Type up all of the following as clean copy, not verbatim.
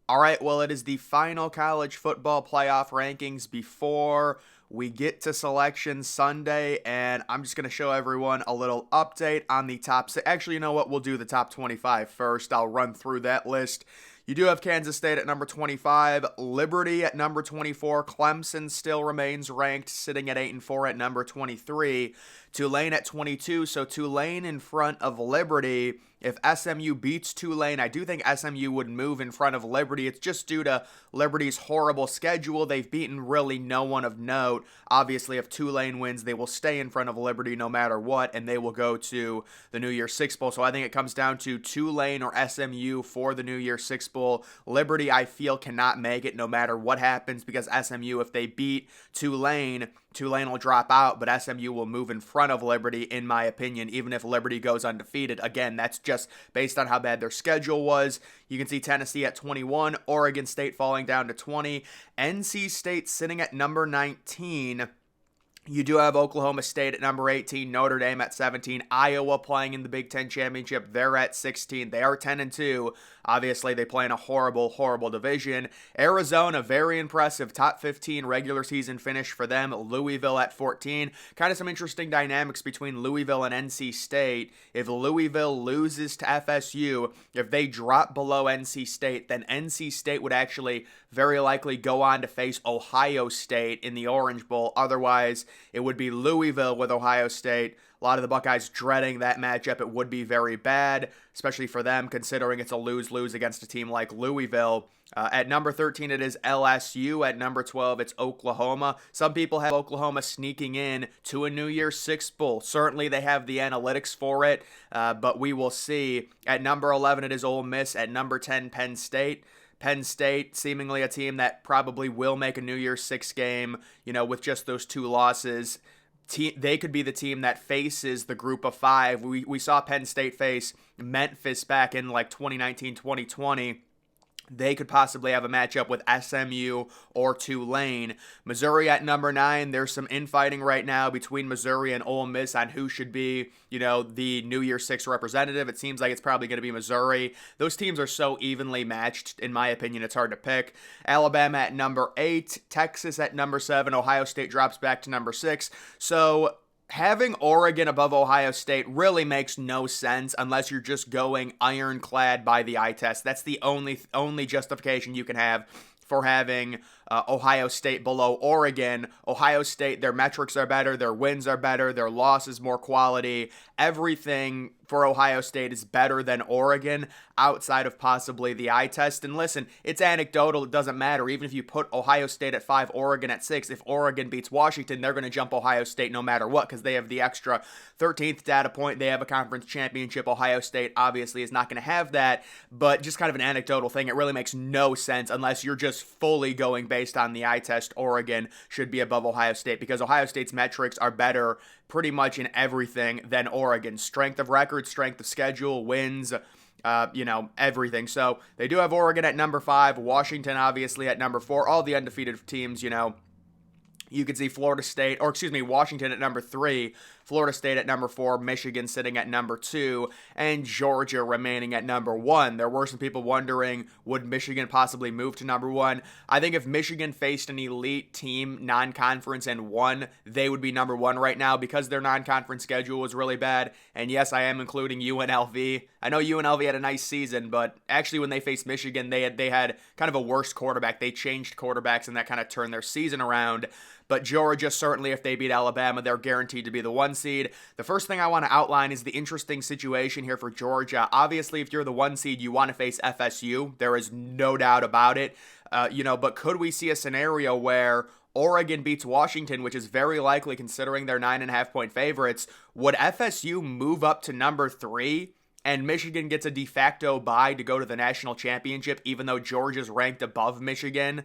All right, well, it is the final college football playoff rankings before we get to Selection Sunday, and I'm just going to show everyone a little update on the top six. Actually, you know what? We'll do the top 25 first. I'll run through that list. You do have Kansas State at number 25, Liberty at number 24, Clemson still remains ranked, sitting at 8-4 at number 23, Tulane at 22, so Tulane in front of Liberty. If SMU beats Tulane, I do think SMU would move in front of Liberty. It's just due to Liberty's horrible schedule. They've beaten really no one of note. Obviously, if Tulane wins, they will stay in front of Liberty no matter what, and they will go to the New Year's Six Bowl. So I think it comes down to Tulane or SMU for the New Year's Six Bowl. Liberty, I feel, cannot make it no matter what happens because SMU, if they beat Tulane will drop out, but SMU will move in front of Liberty, in my opinion, even if Liberty goes undefeated. Again, that's just based on how bad their schedule was. You can see Tennessee at 21, Oregon State falling down to 20, NC State sitting at number 19. You do have Oklahoma State at number 18, Notre Dame at 17, Iowa playing in the Big Ten Championship. They're at 16. They are 10-2. Obviously, they play in a horrible, horrible division. Arizona, very impressive. Top 15 regular season finish for them. Louisville at 14. Kind of some interesting dynamics between Louisville and NC State. If Louisville loses to FSU, if they drop below NC State, then NC State would actually very likely go on to face Ohio State in the Orange Bowl. Otherwise, it would be Louisville with Ohio State. A lot of the Buckeyes dreading that matchup. It would be very bad, especially for them, considering it's a lose-lose against a team like Louisville. At number 13, it is LSU. At number 12, it's Oklahoma. Some people have Oklahoma sneaking in to a New Year's Six Bowl. Certainly, they have the analytics for it, but we will see. At number 11, it is Ole Miss. At number 10, Penn State. Penn State, seemingly a team that probably will make a New Year's Six game, with just those two losses. They could be the team that faces the group of five. We saw Penn State face Memphis back in like 2019, 2020. They could possibly have a matchup with SMU or Tulane. Missouri at number 9. There's some infighting right now between Missouri and Ole Miss on who should be, the New Year's Six representative. It seems like it's probably going to be Missouri. Those teams are so evenly matched, in my opinion, it's hard to pick. Alabama at number 8. Texas at number 7. Ohio State drops back to number 6. So having Oregon above Ohio State really makes no sense unless you're just going ironclad by the eye test. That's the only justification you can have for having Ohio State below Oregon. Ohio State, their metrics are better, their wins are better, their losses more quality. Everything for Ohio State is better than Oregon outside of possibly the eye test. And listen, it's anecdotal. It doesn't matter. Even if you put Ohio State at 5, Oregon at 6, if Oregon beats Washington, they're going to jump Ohio State no matter what because they have the extra 13th data point. They have a conference championship. Ohio State obviously is not going to have that, but just kind of an anecdotal thing. It really makes no sense unless you're just fully going based on the eye test. Oregon should be above Ohio State because Ohio State's metrics are better pretty much in everything than Oregon. Strength of record, strength of schedule, wins, everything. So they do have Oregon at number 5, Washington obviously at number 4, all the undefeated teams, you could see Washington at number 3, Florida State at number 4, Michigan sitting at number 2, and Georgia remaining at number 1. There were some people wondering, would Michigan possibly move to number 1? I think if Michigan faced an elite team, non-conference, and won, they would be number 1 right now because their non-conference schedule was really bad. And yes, I am including UNLV. I know UNLV had a nice season, but actually when they faced Michigan, they had kind of a worse quarterback. They changed quarterbacks, and that kind of turned their season around. But Georgia, certainly if they beat Alabama, they're guaranteed to be the 1 seed. The first thing I want to outline is the interesting situation here for Georgia. Obviously, if you're the 1 seed, you want to face FSU. There is no doubt about it. But could we see a scenario where Oregon beats Washington, which is very likely considering they're 9.5-point favorites? Would FSU move up to number 3? And Michigan gets a de facto bye to go to the national championship, even though Georgia's ranked above Michigan.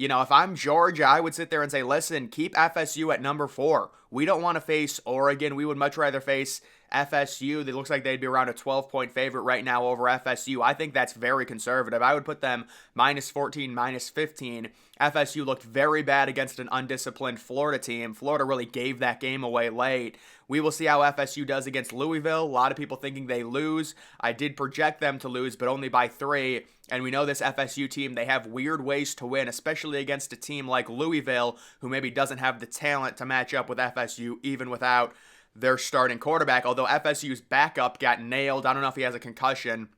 If I'm Georgia, I would sit there and say, listen, keep FSU at number 4. We don't want to face Oregon. We would much rather face FSU. It looks like they'd be around a 12-point favorite right now over FSU. I think that's very conservative. I would put them -14, -15. FSU looked very bad against an undisciplined Florida team. Florida really gave that game away late. We will see how FSU does against Louisville. A lot of people thinking they lose. I did project them to lose, but only by 3. And we know this FSU team, they have weird ways to win, especially against a team like Louisville, who maybe doesn't have the talent to match up with FSU, even without their starting quarterback. Although FSU's backup got nailed. I don't know if he has a concussion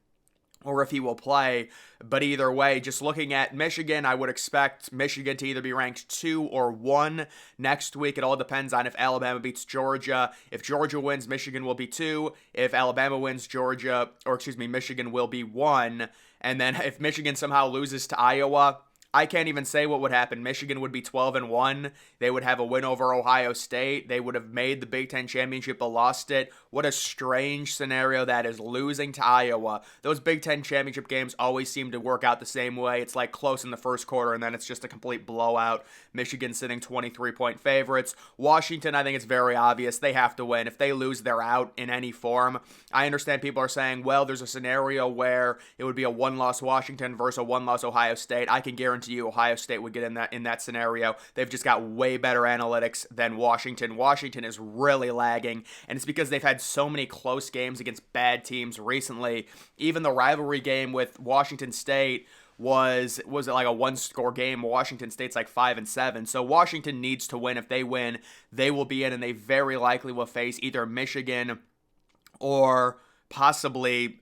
or if he will play. But either way, just looking at Michigan, I would expect Michigan to either be ranked 2 or 1 next week. It all depends on if Alabama beats Georgia. If Georgia wins, Michigan will be 2. If Alabama wins, Michigan will be 1. And then if Michigan somehow loses to Iowa, I can't even say what would happen. Michigan would be 12-1. They would have a win over Ohio State. They would have made the Big Ten championship but lost it. What a strange scenario that is, losing to Iowa. Those Big Ten championship games always seem to work out the same way. It's like close in the first quarter, and then it's just a complete blowout. Michigan sitting 23-point favorites. Washington, I think it's very obvious. They have to win. If they lose, they're out in any form. I understand people are saying, well, there's a scenario where it would be a one-loss Washington versus a one-loss Ohio State. I can guarantee you Ohio State would get in that scenario. They've just got way better analytics than Washington. Washington is really lagging, and it's because they've had so many close games against bad teams recently. Even the rivalry game with Washington State was it like a one-score game? Washington State's like 5-7. So Washington needs to win. If they win, they will be in, and they very likely will face either Michigan or possibly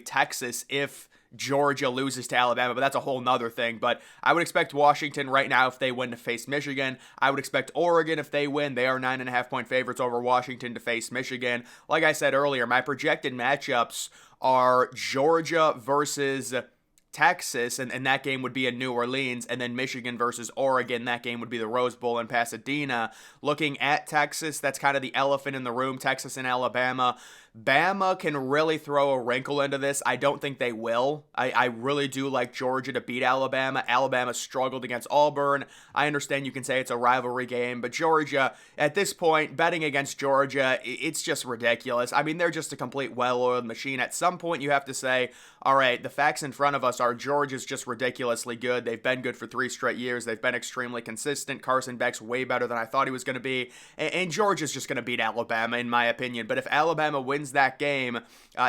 Texas if Georgia loses to Alabama, but that's a whole nother thing. But I would expect Washington right now, if they win, to face Michigan. I would expect Oregon, if they win, they are 9.5-point favorites over Washington, to face Michigan. Like I said earlier, my projected matchups are Georgia versus Texas, and that game would be in New Orleans, and then Michigan versus Oregon. That game would be the Rose Bowl in Pasadena. Looking at Texas, that's kind of the elephant in the room, Texas and Alabama. Bama can really throw a wrinkle into this. I don't think they will. I really do like Georgia to beat Alabama. Alabama struggled against Auburn. I understand you can say it's a rivalry game, but Georgia, at this point, betting against Georgia, it's just ridiculous. I mean, they're just a complete well-oiled machine. At some point, you have to say, all right, the facts in front of us are Georgia's just ridiculously good. They've been good for 3 straight years. They've been extremely consistent. Carson Beck's way better than I thought he was going to be. And Georgia's just going to beat Alabama, in my opinion. But if Alabama wins that game,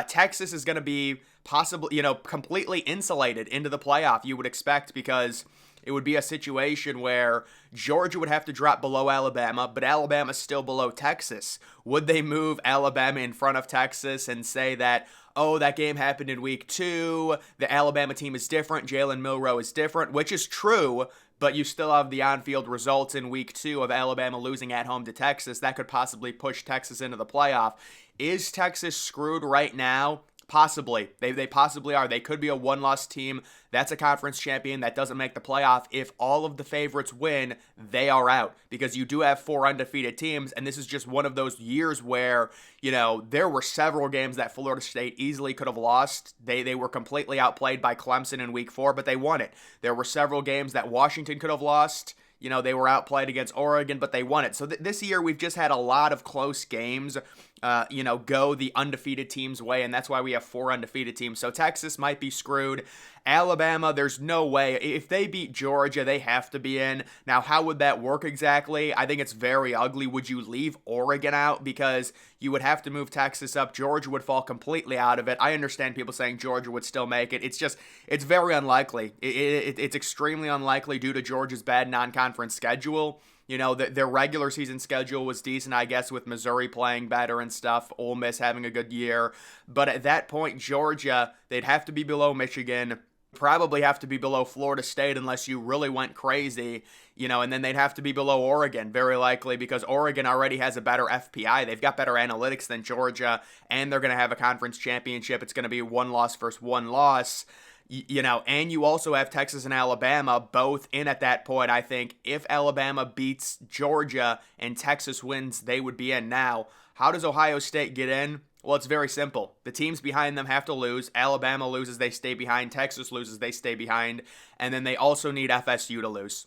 Texas is going to be possibly, completely insulated into the playoff, you would expect, because it would be a situation where Georgia would have to drop below Alabama, but Alabama's still below Texas. Would they move Alabama in front of Texas and say that, oh, that game happened in week 2, the Alabama team is different, Jalen Milroe is different, which is true, but you still have the on-field results in week 2 of Alabama losing at home to Texas. That could possibly push Texas into the playoff. Is Texas screwed right now? Possibly. They possibly are. They could be a one-loss team. That's a conference champion. That doesn't make the playoff. If all of the favorites win, they are out, because you do have 4 undefeated teams, and this is just one of those years where, there were several games that Florida State easily could have lost. They were completely outplayed by Clemson in week 4, but they won it. There were several games that Washington could have lost. They were outplayed against Oregon, but they won it. So this year we've just had a lot of close games, go the undefeated team's way, and that's why we have 4 undefeated teams. So Texas might be screwed. Alabama, there's no way. If they beat Georgia, they have to be in. Now, how would that work exactly? I think it's very ugly. Would you leave Oregon out? Because you would have to move Texas up. Georgia would fall completely out of it. I understand people saying Georgia would still make it. It's very unlikely. It's extremely unlikely due to Georgia's bad non-conference schedule. Their regular season schedule was decent, I guess, with Missouri playing better and stuff, Ole Miss having a good year. But at that point, Georgia, they'd have to be below Michigan, probably have to be below Florida State unless you really went crazy, and then they'd have to be below Oregon, very likely, because Oregon already has a better FPI. They've got better analytics than Georgia, and they're going to have a conference championship. It's going to be 1 loss versus 1 loss. And you also have Texas and Alabama both in at that point. I think if Alabama beats Georgia and Texas wins, they would be in. Now, how does Ohio State get in? Well, it's very simple. The teams behind them have to lose. Alabama loses, they stay behind. Texas loses, they stay behind. And then they also need FSU to lose.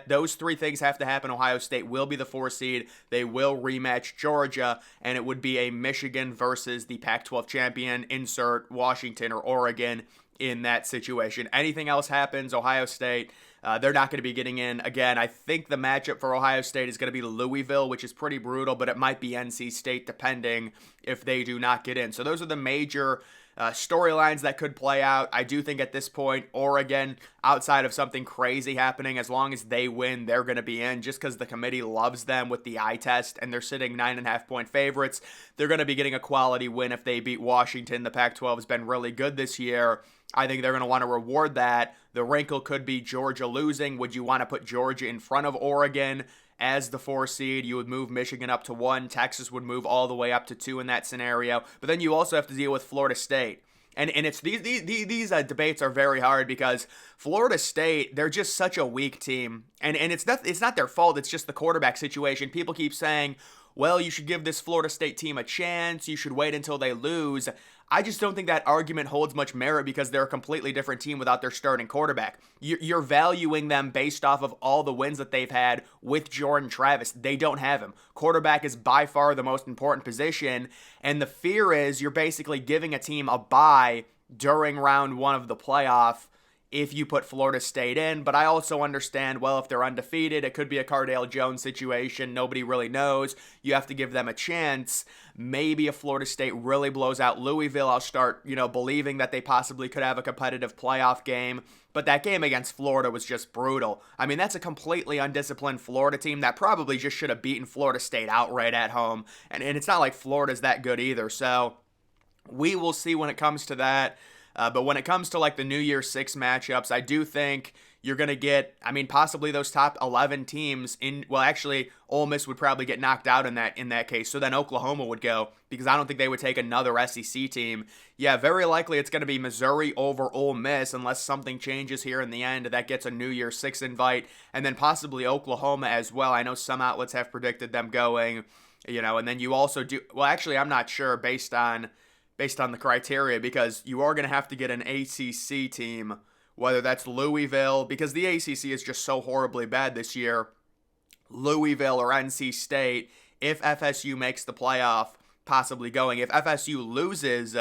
Those 3 things have to happen. Ohio State will be the 4 seed. They will rematch Georgia, and it would be a Michigan versus the Pac-12 champion, insert Washington or Oregon in that situation. Anything else happens, Ohio State, they're not going to be getting in. Again, I think the matchup for Ohio State is going to be Louisville, which is pretty brutal, but it might be NC State depending if they do not get in. So those are the major storylines that could play out. I do think at this point, Oregon, outside of something crazy happening, as long as they win, they're going to be in just because the committee loves them with the eye test and they're sitting 9.5-point favorites. They're going to be getting a quality win if they beat Washington. The Pac-12 has been really good this year. I think they're going to want to reward that. The wrinkle could be Georgia losing. Would you want to put Georgia in front of Oregon as the 4 seed? You would move Michigan up to 1. Texas would move all the way up to 2 in that scenario. But then you also have to deal with Florida State. And it's these debates are very hard because Florida State, they're just such a weak team. And it's not their fault. It's just the quarterback situation. People keep saying, well, you should give this Florida State team a chance. You should wait until they lose. I just don't think that argument holds much merit because they're a completely different team without their starting quarterback. You're valuing them based off of all the wins that they've had with Jordan Travis. They don't have him. Quarterback is by far the most important position, and the fear is you're basically giving a team a bye during round 1 of the playoff if you put Florida State in. But I also understand, well, if they're undefeated, it could be a Cardale Jones situation. Nobody really knows. You have to give them a chance. Maybe if Florida State really blows out Louisville, I'll start, believing that they possibly could have a competitive playoff game. But that game against Florida was just brutal. I mean, that's a completely undisciplined Florida team that probably just should have beaten Florida State outright at home. And it's not like Florida's that good either. So we will see when it comes to that. But when it comes to like the New Year's 6 matchups, I do think you're going to get, possibly those top 11 teams in, well, actually, Ole Miss would probably get knocked out in that case. So then Oklahoma would go because I don't think they would take another SEC team. Yeah, very likely it's going to be Missouri over Ole Miss unless something changes here in the end. That gets a New Year's 6 invite, and then possibly Oklahoma as well. I know some outlets have predicted them going, and then you also do, well, actually, I'm not sure based on the criteria because you are going to have to get an ACC team, whether that's Louisville, because the ACC is just so horribly bad this year, Louisville or NC State, if FSU makes the playoff, possibly going. If FSU loses,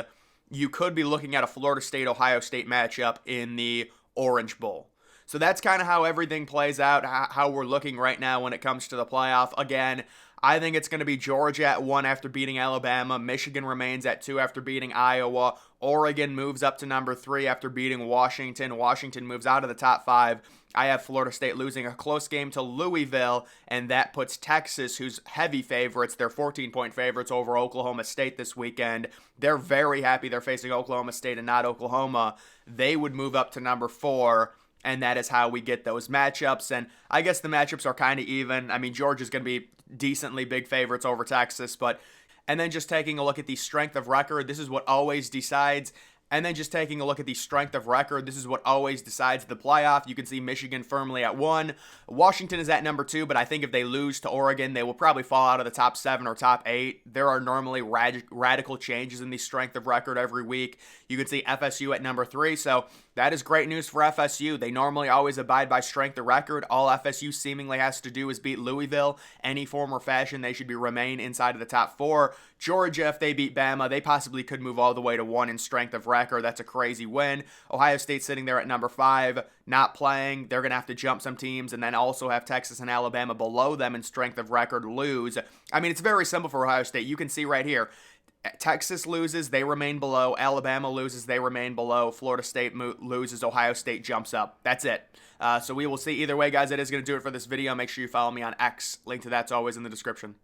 you could be looking at a Florida State-Ohio State matchup in the Orange Bowl. So that's kind of how everything plays out, how we're looking right now when it comes to the playoff. Again, I think it's going to be Georgia at 1 after beating Alabama. Michigan remains at 2 after beating Iowa. Oregon moves up to number 3 after beating Washington. Washington moves out of the top 5. I have Florida State losing a close game to Louisville, and that puts Texas, who's heavy favorites, they're 14-point favorites over Oklahoma State this weekend. They're very happy they're facing Oklahoma State and not Oklahoma. They would move up to number 4. And that is how we get those matchups. And I guess the matchups are kind of even. Georgia's going to be decently big favorites over Texas. And then just taking a look at the strength of record, this is what always decides. And then just taking a look at the strength of record, this is what always decides the playoff. You can see Michigan firmly at 1. Washington is at number 2, but I think if they lose to Oregon, they will probably fall out of the top 7 or top 8. There are normally radical changes in the strength of record every week. You can see FSU at number 3, so that is great news for FSU. They normally always abide by strength of record. All FSU seemingly has to do is beat Louisville. Any form or fashion, they should remain inside of the top 4. Georgia, if they beat Bama, they possibly could move all the way to 1 in strength of record. That's a crazy win. Ohio State sitting there at number 5, not playing. They're going to have to jump some teams and then also have Texas and Alabama below them in strength of record lose. It's very simple for Ohio State. You can see right here. Texas loses, they remain below. Alabama loses, they remain below. Florida State loses, Ohio State jumps up. That's it. So we will see. Either way, guys, that is going to do it for this video. Make sure you follow me on X. Link to that's always in the description.